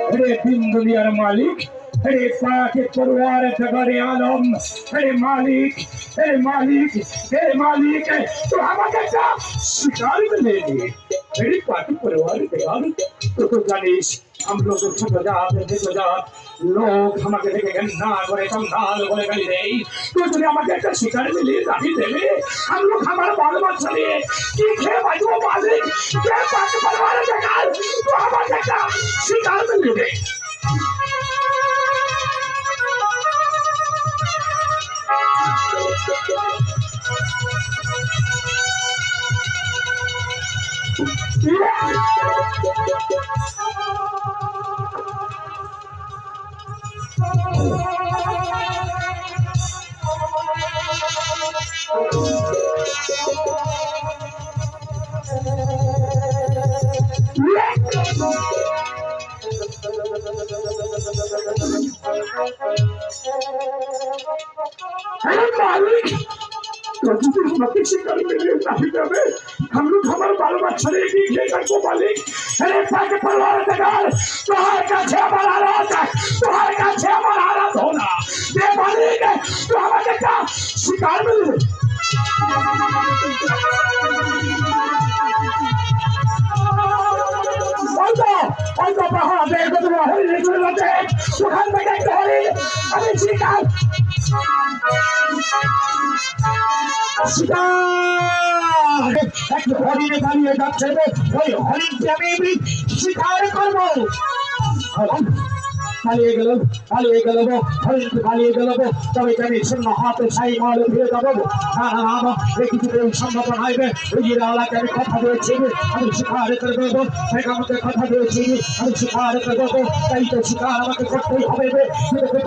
अरे दिन दुनियार मालिक, अरे पाके परवार जगरे आलम, अरे मालिक, अरे मालिक, अरे मालिक, तो हमारे क्या शिकार में ले लिए? अरे पाके परवार जगरे, तो जानिश हम लोग लोग हमारे देखे गन्ना करे कंगाल करे गली नहीं तो तुझे हमारे क्या शिकार में ले जाती देवे हम लोग हमारा बाल बाल चले कि क्या बाजू मालिक क्या पाके परवार जगरे तो हमारे क्या शिकार में ले गए हम लोग हमारे बाल बच्चे को मालिक अरे पाके परिवार तगार तुम्हारे का छह बना रहा था तुम्हारे का छह बना रहा होना ये मालिक तो हमारे का शिकार में और बाहर दे तो तुम्हारे लिए जो लगे तो हम बगैर तुम्हारे अभी शिकार शिकार एक हरिने दाঁড়িয়ে যাচ্ছে ওই হরিণকে আমি শিকার করব পালিয়ে গেল হরিণকে পালিয়ে গেল তবে আমি শূন্য হাতে ছাই মাল ফিরে যাবো না না না এই কিছুতে সম্ভব নয় উজিরাওয়ালাকে আমি কথা দিয়েছি আমি শিকার করে দেবো আমাকে কথা দিয়েছি আমি শিকার করে দেবো তাই তো শিকার আমাকে করতেই হবে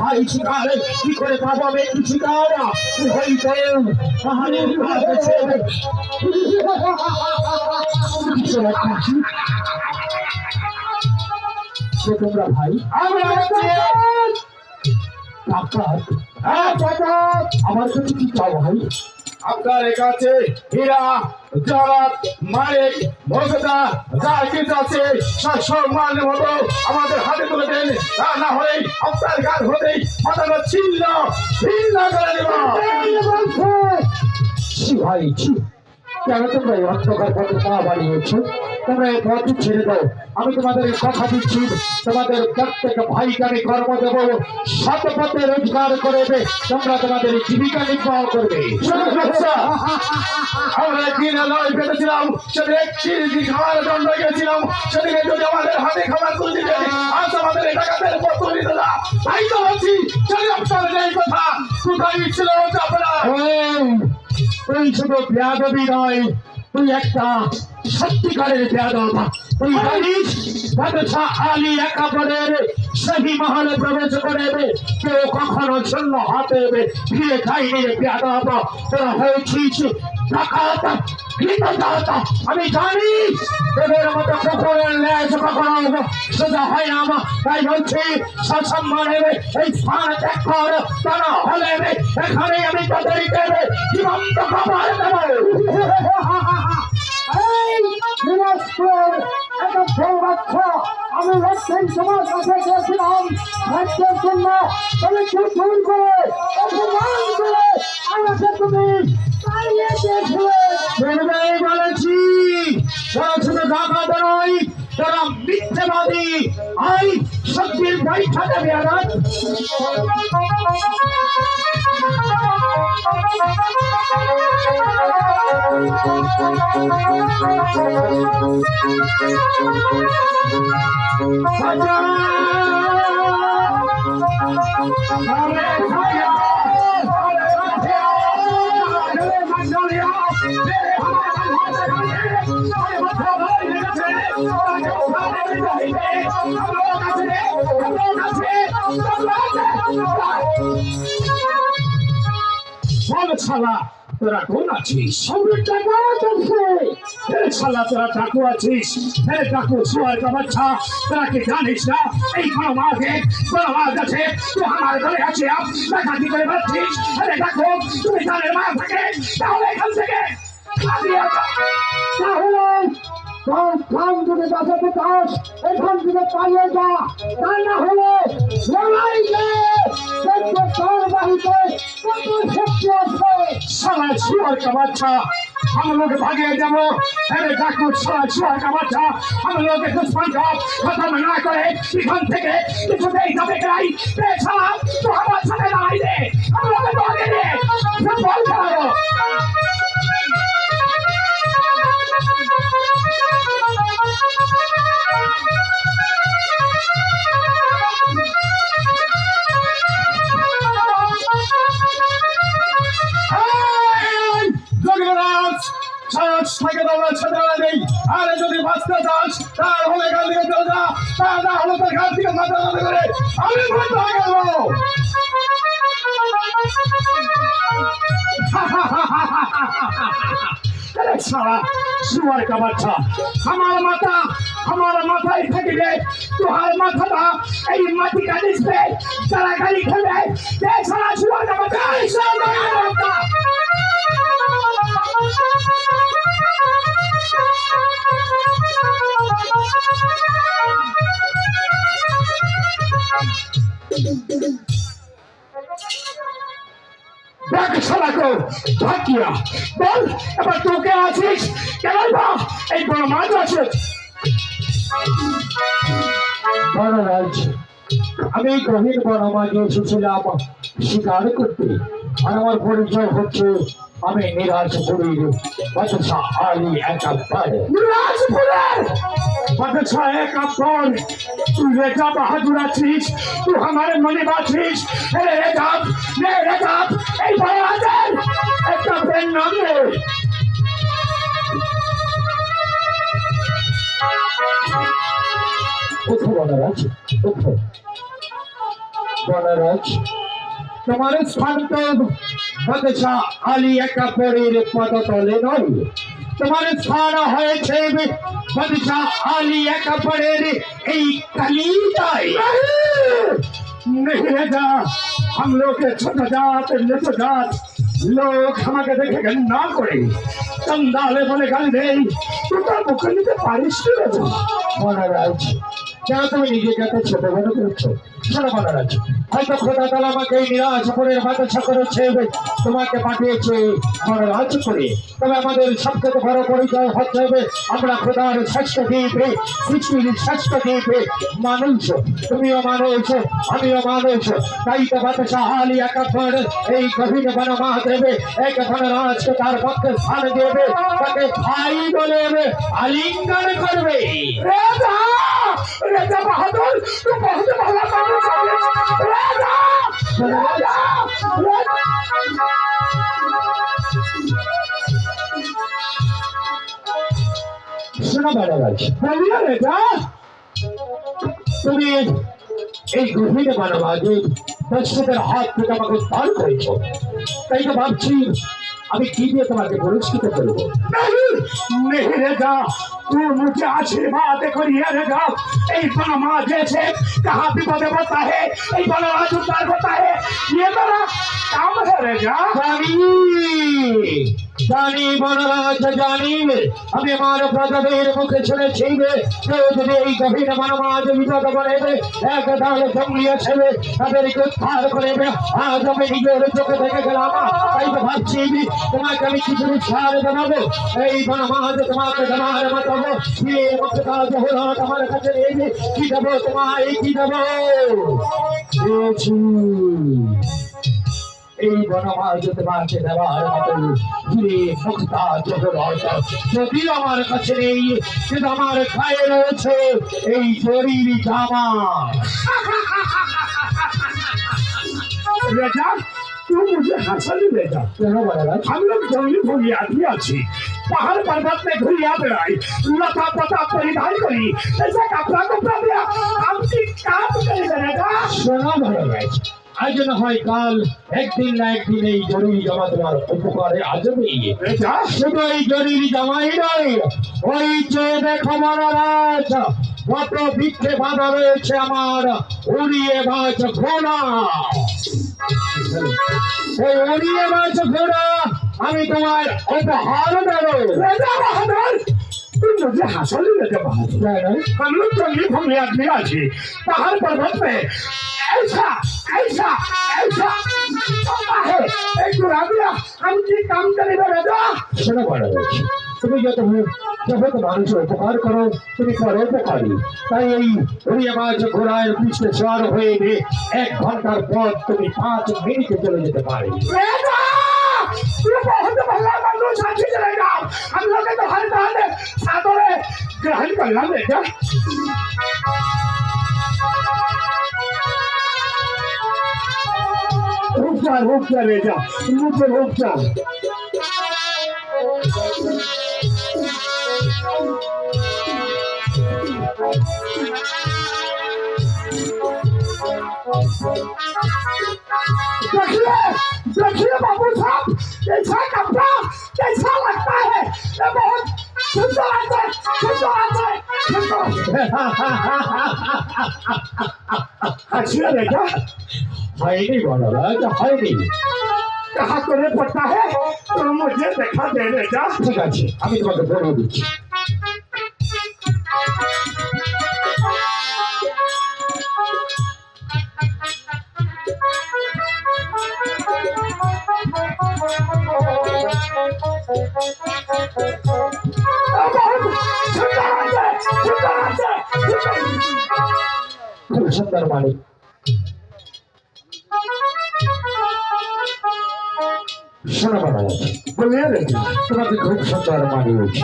ভাই শিকার কি করে পাবো আমি একটু শিকার হইতে পাহাড়ের কাছে তোমরা ভাই আমার কাছে কি চাও ভাই আপনার কাছে হীরা জওহরাত মানিক মুক্তা যা কিছু আছে সব সম্মানের মতো আমাদের হাতে তুলে দেন তা না হলে আপনার গান হতেই মাথাটা ছিন্ন ভিন্ন করে দেব ভাই কেন তোমরা এই অন্ধকার পথে পা বাড়িয়েছো তোমরা এই পথ ছেড়ে দাও আমি তোমাদের কথা দিচ্ছি তোমাদের প্রত্যেক ভাইকে আমি কর্ম দেবো সৎ পথে রোজগার করবে তোমরা তোমাদের জীবিকা নির্বাহ করবে আমরা কিনে লড়াই পেতেছিলাম সেদিন একটি খাওয়ার দণ্ড গেছিলাম সেদিকে যদি আমাদের হাতে খাবার তুলে দিতে আজ আমাদের টাকাদের পথ তুলে দিত না তাই তো বলছি যদি আপনাদের এই কথা কোথায় ছিল আপনারা তুই শুধু বেয়াদবি নয় তুই একটা সত্যিকারের বেয়াদব তুই জানিস বাদশাহ আলী একাবরের সেই মহলে প্রবেশ করবে কেউ কখনো শূন্য হাতে ফিরে যায়নি বেয়াদব তোরা হয়েছিস ডাকাত কৃতদাতা আমি জানি তোদের মতো কুকুরের লেজ কখনো সোজা হয় না তাই বলছি সসম্মানে এই স্থান ত্যাগ কর তা না হলে এখানে আমি তোদেরকে জীবন্ত খাবার দেবো আমি লক্ষ্মণ তোমার কাছে গিয়েছিলাম রাজ্যের জন্য তুমি চুল করে অপমান করে আমাকে তুমি তাড়িয়ে দিয়েছিলে বলেছি তারা শুধু ডাকাত নয় তারা মিথ্যাবাদী আই শক্তির পরীক্ষা দেবে আনার তোরা কোন আছিস শালা তোরা ডাকু আছিস ডাকু শুয়ার का बच्चा তোরা কি জানিস না এই মাকে তোরা মার কাছে তো আমার ঘরে আছে দেখা কি করে বলছিস আরে ডাকু তুমি জানে মা থাকে তাহলে এখান থেকে তাহলে কাম যদি বাঁচাতে চাস এখান থেকে পালিয়ে যা, তা না হলে লড়াইয়ে দেখবে তোর বাড়িতে কত শক্তি আছে। সারা শুয়ার का बच्चा हम लोग भागे जब अरे डाकू सारा शुआर का बच्चा हम लोग दुश्मन को खत्म ना करे इखान থেকে কিছুতেই যাবে নাই রে সারা তো আমার সাথে লড়াই দে हम लोग भागे दे सब বল করো। আরে যদি বাঁচতে চাস তাহলে গান দিকে চলে যা, তা না হলে তোর ঘাট থেকে মাথা মাথা করে আমি বন্ধ হয়ে গেল। সারা শুয়ার का बच्चा हमारा माथा থাকিলে তোহার মাথাটা এই মাটি কাটিস पे তারা গালি খেলে দে সারা শুয়ার का बच्चा দেখ শালাকে ঢাকিয়া বল এবার তোকে আছিস কেন বা এই বড় মাছ আছে। মহারাজ আমি গভীর বড় মাঝে এসেছিলাম শিকার করতে, আর আমার পরিচয় হচ্ছে আমি নিরাজপুরের বাদশাহ আলী একাব্বর। নিরাজপুরের বাদশাহ একাব্বর তুই রেজা বাহাদুর আছিস, তুই আমার মনে বাছিস। রেজাব এই বড় রাজার একাব্বরের নাম নে। উঠো মহারাজ উঠো। মহারাজ তোমার স্থান তো বাদশাহ আলী একাব্বরের পদতলে নয়, তোমার স্থান হয়েছে বাদশাহ আলী একাব্বরের এই কালিদায়। नहीं रहता हम लोग के छोटा जात नीचो जात लोग আমাকে দেখে ঘৃণা করে চন্দালে বলে গালি দেয়, তুই তো মুখে নিতে পারিস কি রে মহারাজ? কেন তুমি নিজেকে এত ছোট মনে করছো? শোনো মহারাজ, হয়তো খোদা তাআলা আমাকে এই নিরাজপুরের বাদশা করেছে, তোমাকে পাঠিয়েছে মহারাজ করে। তবে আমাদের সবথেকে বড় পরিচয় হচ্ছে আমরা খোদার শ্রেষ্ঠ দ্বীপে পৃথিবীর শ্রেষ্ঠ দ্বীপে মানুষ। তুমিও মানুষ আমিও মানুষ, তাই তো বাদশাহ আলী একাব্বর এই গভীর বনমা দেবে এক বনরাজকে তার পক্ষে স্থান দেবে, তাকে ভাই বলে আলিঙ্গন করবে। রেজা বাহাদুর তুই বহুত ভালো মানুষ আছিস। শোনো মহারাজ, বলিয়া রেজা তুমি এই গভীর বনমাঝে দর্শকের হাত থেকে আমাকে উদ্ধার করেছ, তাই তো ভাবছি আমি কি দিয়ে তোমাকে পুরস্কৃত করবো। नहीं रेजा तू मुझे आशीर्वाद करिए रेजा। এই বনমাঝে से कहाँ विपदे होता है, এই বনরাজ उद्धार होता है, ये मेरा काम है रेजा। জানি বনরাজ জানি, আমি আমার প্রজাদের মুখে শুনেছি কেউ যদি এই গভীর বনমাঝ বিপদ করবে এক দল জঙ্গলি আছে তাদেরকে উদ্ধার করবে। আজ আমি নিজের চোখে দেখে গেলাম, তাই তো ভাবছি তোমাকে আমি কিছু ছাড় দেবো। এই বনমাঝ তোমাকে দেওয়ার মতো আমার কাছে কি দেবো তোমায়, কি দেবো এই বনমাঝ তোমাকে দেওয়ার মতো হিরে মুক্তা জহরত যদিও আমার কাছে নেই, কিন্তু আমার গায়ে রয়েছে এই জরির জামা। बेटा तू मुझे हंसा नहीं देता। हम लोग जंगली भूमि आदमी अच्छी पहाड़ पर्वत में घुरिया बेड़ाई लता पता परिधान करी ऐसा कपड़ा कपड़ा दिया हम की काम करेगा। सुना महाराज, আজ না হয় কাল একদিন না একদিন এই জরুরি জামা তোমার উপকারে আসবে। শুধু এই জরুরি জামাই নয়, ওই যে দেখো মহারাজ কত বৃক্ষে বাঁধা রয়েছে আমার উড়িয়ে বাজ ঘোড়া। এই উড়িয়ে বাজ ঘোড়া আমি তোমার উপহার দেবো। রাজা বাহাদুর তুই मुझे हासिल लेके बाहर हम लोग जंगली घूमने आदमी आजी पहाड़ पर्वत में ऐसा ऐसा ऐसा है एक गुराबिया हम की काम करेगा राजा सुना पड़ा তুমি যত মানুষের উপকার করো তুমি করো উপকারী তাই এই ঘুরিয়ে মাছ ঘোড়ায় পিছনে সওয়ার হয়ে 1 ঘন্টার পর তুমি 5 মিনিটে চলে যেতে পারো बहुत भला बंधु साथी चलेगा हम लोग तो हर दान सादोरे ग्रहण करना बेटा रुक जा बेटा मुझे रुक जा देखिए बाबू साहब कैसा कपड़ा कैसा लगता है ये बहुत सुंदर है अच्छा बेटा भाई नहीं बोला राजा भाई नहीं कहाँ तुमने पड़ता है तुम मुझे देखा दे बेटा ठीक है अभी तुम्हारे बोलो दीजिए सुंदर मालिक শোনো মহারাজ বলিয়ে রেখে তোমাকে খুব সুন্দর মানিয়েছে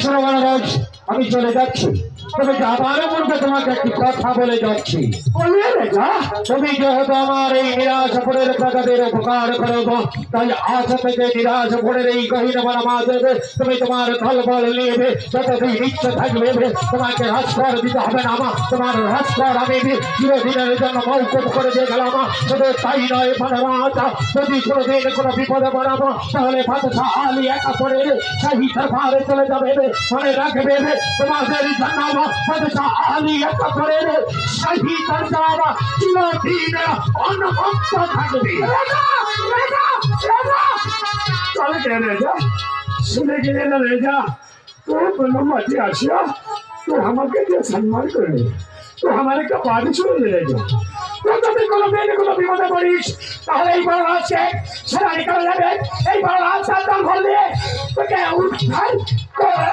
শোনো মহারাজ আমি চলে যাচ্ছি তবে যাবারও পূর্বে তোমাকে একটি কথা বলে যাচ্ছি বলিয়ে রেখা তুমি যেহেতু আমার এই নিরাশপুরের প্রজাদের উপকার করো তাই আজ থেকে নিরাশপুরের এই গহীন মাঝে তুমি তোমার দলবল নিয়ে যতদিন ইচ্ছে থাকবে তোমাকে রাজকর দিতে হবে না মা তোমার রাজকর আমি চিরদিনের জন্য মৌকুব করে দিয়ে গেলাম শুধু তাই নয় মহারাজ যদি কোনোদিন কোনো বিপদে পড়াবো তাহলে বাদশাহ আলী একা করে সেই দরবারে চলে যাবে মনে রাখবে তোমাদের জন্য বাদশাহ আলী একা করে সেই দরবার চিরদিন অনবদ্য থাকবে চলে গেলে রেজা শুনে গেলে না রেজা তোর কোনো মতে আসিয়া तो हमारे जो सम्मान करने तो हमारे का बारिश हो जाएगा तो तुम कोनो बेने कोनो বিপদে পড়িস তাহলে এই বড় আছে সারা নিকাল যাবে এই বড় আছে দাম ভর দিয়ে তোকে উঠাই করে